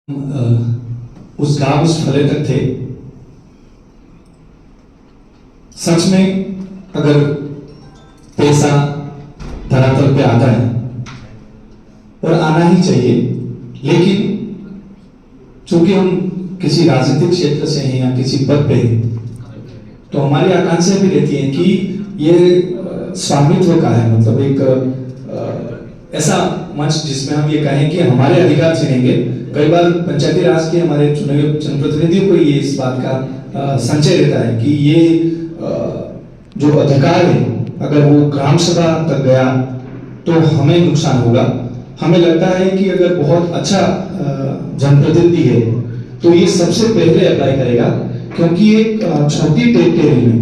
उस गांव उस फले तक थे। सच में अगर पैसा धरातल पे आता है और आना ही चाहिए, लेकिन चूंकि हम किसी राजनीतिक क्षेत्र से हैं या किसी पद पे हैं, तो हमारी आकांक्षा भी रहती है कि ये स्वामित्व का है, मतलब एक ऐसा मंच जिसमें हम ये कहें कि हमारे अधिकार छीनेंगे। कई बार पंचायती राज के हमारे चुने हुए जनप्रतिनिधियों को ये इस बात का संचय रहता है कि ये जो अधिकार है अगर वो ग्राम सभा तक गया तो हमें नुकसान होगा। हमें लगता है कि अगर बहुत अच्छा जनप्रतिनिधि है तो ये सबसे पहले अप्लाई करेगा, क्योंकि एक छोटी टेरिटरी में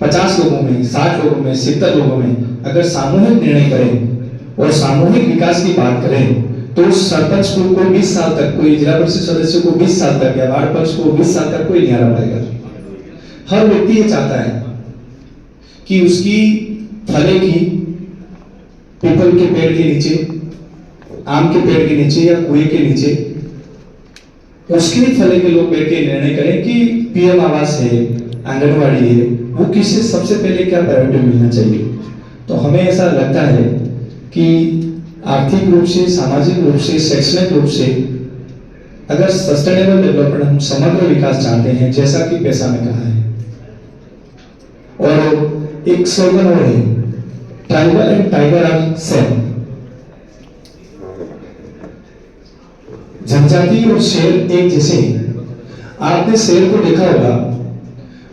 50 लोगों में, 60 लोगों में, 70 लोगों में अगर सामूहिक निर्णय करें और सामूहिक विकास की बात करें तो सरपंच को कोई 20 साल तक, कोई जिला परिषद सदस्य को 20 साल तक या वार्ड पंच को 20 साल तक कोई नहीं हरा पाएगा। हर व्यक्ति ये चाहता है कि उसकी फले की पीपल के पेड़ के नीचे, आम के पेड़ के नीचे या कुएं के नीचे उसके फले के लोग बैठ के निर्णय करें कि पीएम आवास है, आंगनवाड़ी है, वो किसे सबसे पहले क्या प्रायोरिटी मिलना चाहिए। तो हमें ऐसा लगता है कि आर्थिक रूप से, सामाजिक रूप से, शैक्षणिक रूप से अगर सस्टेनेबल डेवलपमेंट, हम समग्र विकास चाहते हैं जैसा कि पैसा में कहा है, और एक स्लोगन और है, tribal and tiger are same. जनजाति और शेर एक जैसे हैं। आपने शेर को देखा होगा,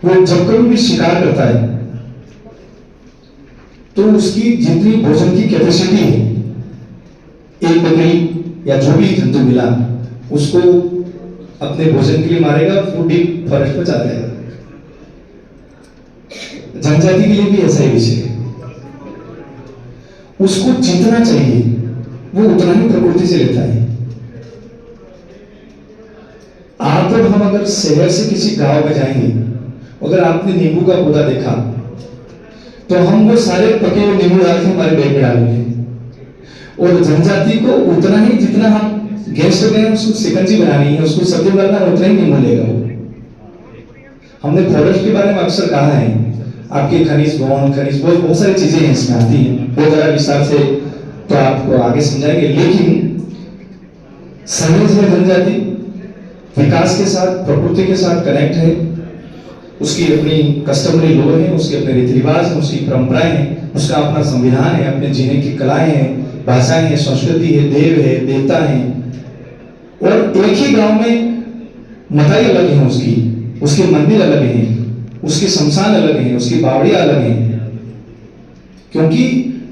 वो जब कभी भी शिकार करता है तो उसकी जितनी भोजन की कैपेसिटी है, एक बकरी या जो भी जंतु मिला उसको अपने भोजन के लिए मारेगा, वो डीप फॉरेस्ट में चला जाएगा। जनजाति के लिए भी ऐसा ही विषय है, उसको जितना चाहिए वो उतना ही प्रकृति से लेता है। आप जब हम अगर शहर से किसी गांव में जाएंगे, अगर आपने नींबू का पौधा देखा तो हम वो सारे पके हुए नींबू डाल के हमारे बैग में डालेंगे, और जनजाति को उतना ही जितना हम गेस्ट वगैरह उसको शिकंजी बनानी है, उसको सब्जी बनाना है, उतना ही नींबू लेगा वो। हमने फॉरेस्ट के बारे में अक्सर कहा है, आपके खनिज भवन, खनिज बहुत सारी चीजें हैं इसमें आती हैं, वो जरा विस्तार से तो आपको आगे समझाएंगे। लेकिन समाज में जनजाति विकास के साथ, प्रकृति के साथ कनेक्ट है, उसकी अपनी कस्टमरी लॉ है, उसके अपने रीति रिवाज हैं, उसकी परंपराएं हैं, उसका अपना संविधान है, अपने जीने की कलाएं हैं, भाषाएं हैं, संस्कृति है, देव है, देवता है। और एक ही गांव में मताई अलग है, उसके मंदिर अलग हैं, उसके शमशान अलग हैं, उसकी बावड़ियां अलग हैं, क्योंकि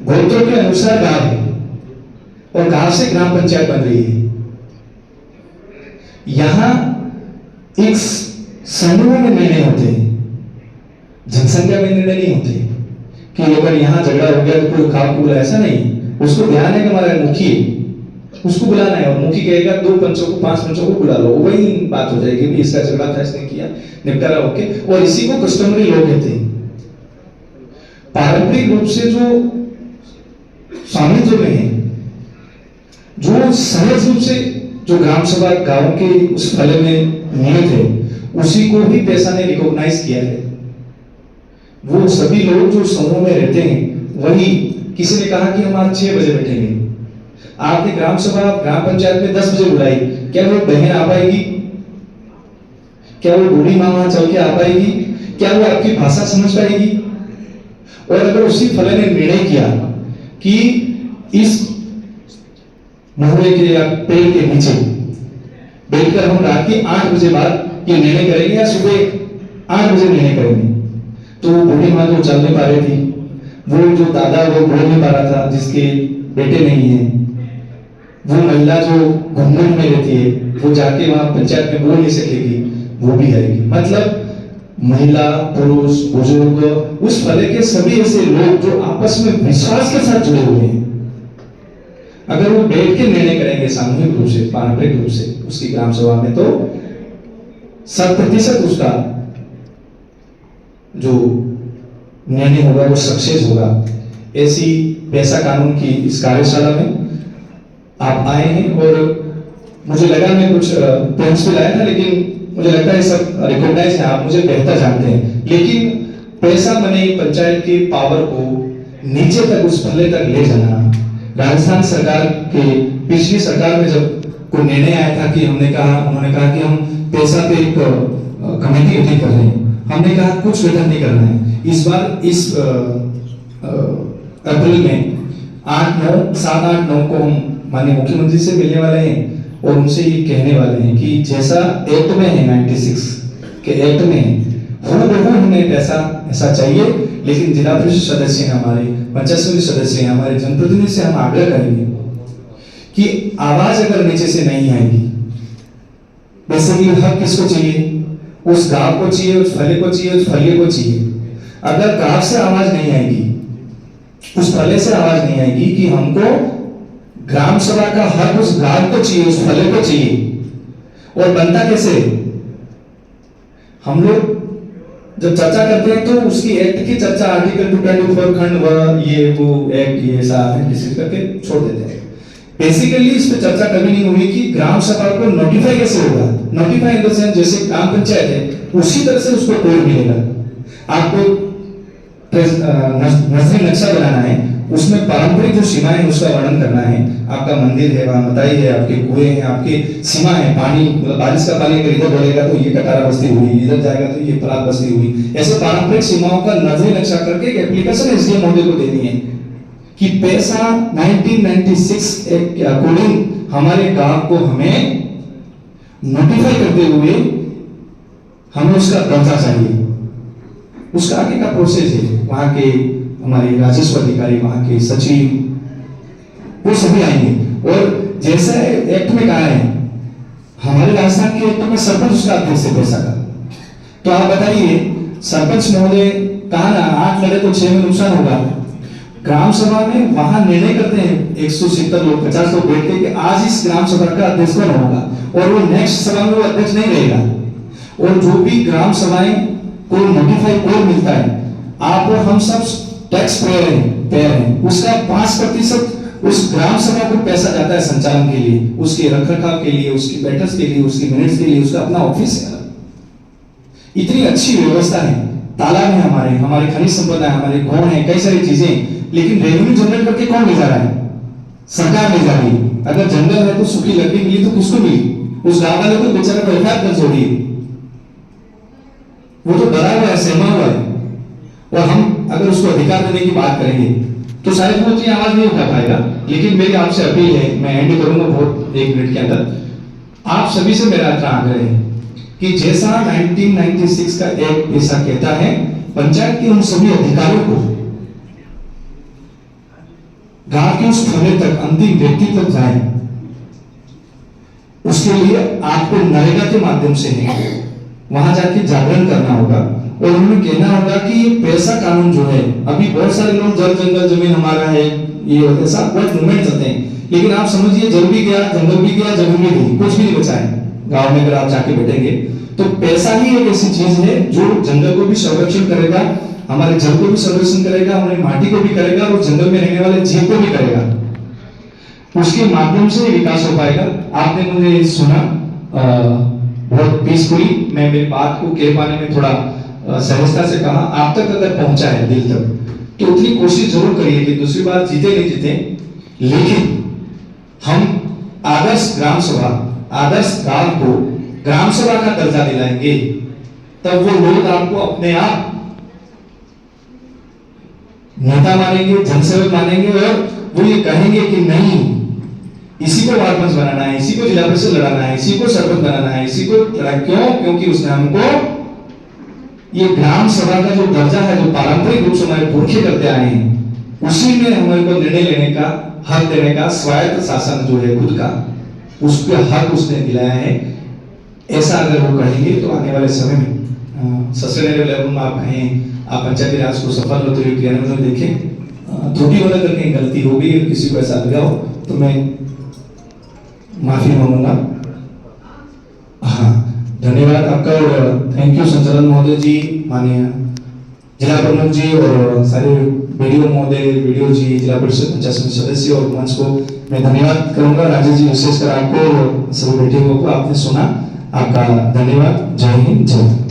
गोत्रों के अनुसार गांव है और गांव से ग्राम पंचायत बन रही है। यहां एक समूह में निर्णय होते हैं, जनसंख्या में निर्णय नहीं होते कि अगर यहां झगड़ा हो गया तो कोई काम को बुला, ऐसा नहीं। उसको ध्यान है कि हमारा मुखी है, उसको बुलाना है, और मुखी कहेगा 2 पंचों को, 5 पंचों को बुला लो, वही बात हो जाएगी कि इसका झगड़ा था, इसने किया, निपटारा होके। और इसी को कस्टमरी लॉ कहते हैं। पारंपरिक रूप से जो स्वामित्व में है, जो सहज रूप से जो ग्राम सभा गांव के उस फले में नियत है, उसी को भी पैसा ने रिकॉग्नाइज किया है। वो सभी लोग जो समूह में रहते हैं, वही किसी ने कहा कि हम आज 6 बजे बैठेंगे, आपने ग्राम सभा, ग्राम पंचायत में 10 बजे बुलाई, क्या वो बहन आ पाएगी? क्या वो बूढ़ी माँ वहां चल के आ पाएगी? क्या वो आपकी भाषा समझ पाएगी? और अगर उसी फले ने निर्णय किया कि इस महुए के या पेड़ के नीचे बैठकर हम रात के 8 बजे बाद ये निर्णय करेंगे या सुबह 8 बजे निर्णय करेंगे, तो वो बूढ़ी माँ जो चल नहीं पा रही थी, वो जो दादा वो बोल नहीं पा रहा था, जिसके बेटे नहीं है, वो महिला जो घूंघट में रहती है, वो जाके वहां पंचायत में बोल नहीं सकेगी, वो भी आएगी। मतलब महिला, पुरुष, बुजुर्ग, उस फले के सभी ऐसे लोग जो आपस में विश्वास के साथ जुड़े हुए हैं, अगर वो बैठ के निर्णय करेंगे सामूहिक रूप से, पारंपरिक रूप से उसकी ग्राम सभा में, तो 100% उसका जो निर्णय होगा वो सक्सेस होगा। ऐसी पैसा कानून की इस कार्यशाला में आप आए हैं और मुझे लगा मैं कुछ पॉइंट्स भी लाया था, लेकिन मुझे लगता है सब रिकॉग्नाइज है, आप मुझे बेहतर जानते हैं। लेकिन पैसा मनी पंचायत की पावर को नीचे तक, उस भले तक ले जाना, राजस्थान सरकार के पिछली सरकार में जब कोई निर्णय आया था कि उन्होंने कहा कि हम पैसा पे एक कमेटी गठित कर रहे हैं, हमने कहा कुछ गठन नहीं करना है। इस बार इस अप्रैल में 7-8-9 को हम माननीय मुख्यमंत्री से मिलने वाले हैं और उनसे ये कहने वाले हैं कि जैसा एक्ट में है 96 के एक्ट में हमें पैसा ऐसा चाहिए, लेकिन जिला परिषद सदस्य हैं, हमारे पंचायत समिति सदस्य हैं, हमारे जनप्रतिनिधि से हम आग्रह करेंगे कि आवाज अगर नीचे से नहीं आएगी, वैसे कि हक किसको चाहिए, उस गांव को चाहिए, उस फले को चाहिए, उस फलिए को चाहिए। अगर गांव से आवाज नहीं आएगी, उस फले से आवाज नहीं आएगी कि हमको ग्राम सभा का हक उस गांव को चाहिए, उस फले को चाहिए, और बनता कैसे? हम लोग जब चर्चा करते हैं तो उसकी एक्ट की चर्चा आर्टिकल 224 खंड ये वो एक्ट ये सारा डिस्कस करके छोड़ देते हैं। बेसिकली इस पे चर्चा कभी नहीं हुई कि ग्राम सभा को नोटिफाई कैसे होगा। नोटिफाई इन द सेंस जैसे ग्राम पंचायत है उसी तरह से उसको कोड मिलेगा। आपको नजरी नक्शा बनाना है, उसमें पारंपरिक जो सीमाएं हैं उसका वर्णन करना है। आपका मंदिर है, वहां मताई है, आपके कुएं हैं, आपके सीमा है, पानी मतलब बारिश का पानी अगर इधर बढ़ेगा तो ये कटारा बस्ती हुई, इधर जाएगा तो ये पराग बस्ती हुई। ऐसे पारंपरिक सीमाओं का नजरी नक्शा करके एक एप्लीकेशन एसडीएम महोदय को देनी है कि पैसा 1996 एक्ट के अकॉर्डिंग हमारे गांव को हमें नोटिफाई करते हुए हमें उसका दर्जा चाहिए। उसका आगे का प्रोसेस है, वहां के हमारे राजस्व अधिकारी, वहां के सचिव, वो सभी आएंगे। और जैसा एक्ट में कहा है, हमारे राजस्थान के एक्ट में सरपंच उसका अध्यक्ष है पैसा का। तो आप बताइए, सरपंच महोदय कहा ना 8 लड़े तो 6 में नुकसान होगा। ग्राम सभा में वहां निर्णय करते हैं 170 लोग 50 लोग बैठ के आज इस ग्राम सभा का अध्यक्ष कौन होगा, और वो नेक्स्ट सभा में वो अध्यक्ष नहीं रहेगा। और जो भी ग्राम सभाएं को नोटिफाई कोड मिलता है, आप और हम सब टैक्स पेयर हैं, उसका 5% उस ग्राम सभा को पैसा जाता है संचालन के लिए, उसके रखरखाव के लिए, उसकी बैठक के लिए, उसकी मिनट्स के लिए, उसका अपना ऑफिस है। इतनी अच्छी व्यवस्था है, तालाब है, हमारे खनिज संपदा है, हमारे गौण है, कई सारी चीजें, लेकिन रेवेन्यू जनरेट करके कौन ले जा रहा है? सरकार ले जा रही है। अगर जंगल है तो सूखी लकड़ी मिली तो किसको मिली? उस गांव वाले को बेचारे को एफआईआर दर्ज हो रही है, वो तो डरा हुआ है, सहमा हुआ है। और हम अगर उसको अधिकार देने की बात करेंगे तो शायद वो उतनी आवाज नहीं उठा पाएगा। लेकिन मेरी आपसे अपील है, मैं एंड करूंगा बहुत 1 मिनट के अंदर, आप सभी से मेरा आग्रह है कि जैसा 1996 का एक ऐसा कहता है, पंचायत के उन सभी अधिकारियों को गांव के उस फले तक, अंतिम व्यक्ति तक जाए, उसके लिए आपको नरेगा के माध्यम से वहां जाके जागरण करना होगा और उन्हें कहना होगा कि ये पैसा कानून जो है, अभी बहुत सारे लोग जल जंगल जमीन हमारा है, ये ऐसा बहुत मूवमेंट चलते हैं, लेकिन आप समझिए जल भी गया, जंगल भी गया, जमीन भी गई, कुछ भी नहीं बचा है। गांव में अगर आप जाके बैठेंगे तो पैसा ही एक ऐसी चीज है जो जंगल को भी संरक्षण करेगा, हमारे जल को भी संरक्षण करेगा, हमारी माटी को भी करेगा और जंगल में रहने वाले जीव को भी करेगा। उसके माध्यम से विकास हो पाएगा। आपने मुझे सुना बहुत पीसफुली, मैं मेरी बात को कह पाने में थोड़ा सहजता से कहा। आप तक अगर पहुंचा है दिल तक तो उतनी कोशिश जरूर करिए कि दूसरी बार जीते नहीं जीते, लेकिन हम आदर्श ग्राम सभा, आदर्श गांव को ग्राम सभा का दर्जा दिलाएंगे, तब वो लोग आपको अपने आप नेता मानेंगे, जनसेवक मानेंगे और वो ये कहेंगे कि नहीं, इसी को वार्ड पंच बनाना है, इसी को जिला परिषद लड़ाना है, इसी को सरपंच बनाना है, इसी को क्यों? क्योंकि उसने हमको ये ग्राम सभा का जो दर्जा है, जो पारंपरिक रूप से हमारे पुरखे करते आए हैं, उसी में हमारे को निर्णय लेने का हक देने का, स्वायत्त शासन जो है खुद का, उसका हक उसने दिलाया है। ऐसा अगर वो कहेंगे तो आने वाले समय में सस्टेनेबल लेवल में आप कहें, आप पंचायती राज को सफल होते हुए क्रियान्वयन में देखें। त्रुटि होने करके गलती हो गई, किसी को ऐसा लगा हो तो मैं माफी मांगूंगा। हाँ, धन्यवाद आपका और थैंक यू संचालन महोदय जी, माननीय जिला प्रमुख जी और सारे वीडियो महोदय, वीडियो जी, जिला परिषद पंचायत समिति सदस्य और मंच को मैं धन्यवाद करूंगा। राजेश जी, विशेषकर आपको और सभी बैठे को आपने सुना, आपका धन्यवाद। जय हिंद, जय भारत।